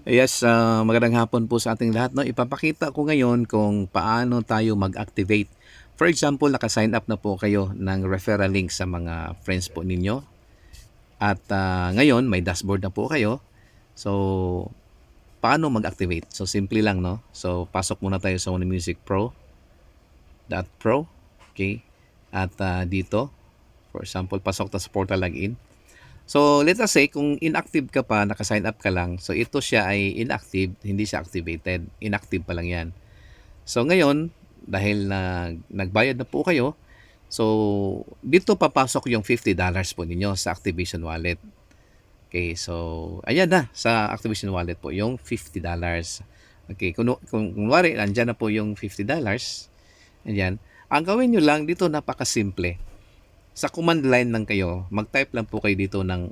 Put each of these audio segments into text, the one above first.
Yes, magandang hapon po sa ating lahat. No? Ipapakita ko ngayon kung paano tayo mag-activate. For example, naka-sign up na po kayo ng referral link sa mga friends po ninyo. At ngayon, may dashboard na po kayo. So, paano mag-activate? So, simple lang, no? So, pasok muna tayo sa Sony Music Pro. .pro. Okay? At dito, for example, pasok tayo sa portal login. So, let us say, kung inactive ka pa, naka-sign up ka lang, so ito siya ay inactive, hindi siya activated. Inactive pa lang yan. So, ngayon, dahil nagbayad na po kayo, so, dito papasok yung $50 po ninyo sa Activation Wallet. Okay, so, ayan na, sa Activation Wallet po, yung $50. Okay, kung kunwari, andyan na po yung $50, ayan, ang gawin nyo lang, dito napakasimple. Sa command line lang kayo, mag-type lang po kayo dito ng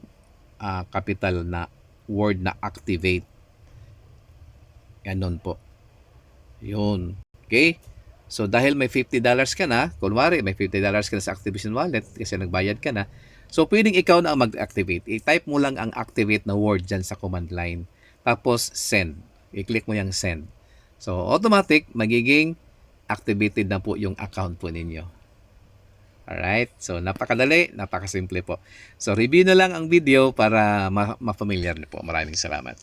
capital na word na activate. Ganon po. Yun. Okay? So, dahil may $50 ka na, kunwari may $50 ka na sa Activation Wallet kasi nagbayad ka na, so pwedeng ikaw na ang mag-activate. I-type mo lang ang activate na word dyan sa command line. Tapos, send. I-click mo yung send. So, automatic, magiging activated na po yung account po ninyo. Alright? So, napakadali, napakasimple po. So, review na lang ang video para ma-familiar niyo po. Maraming salamat.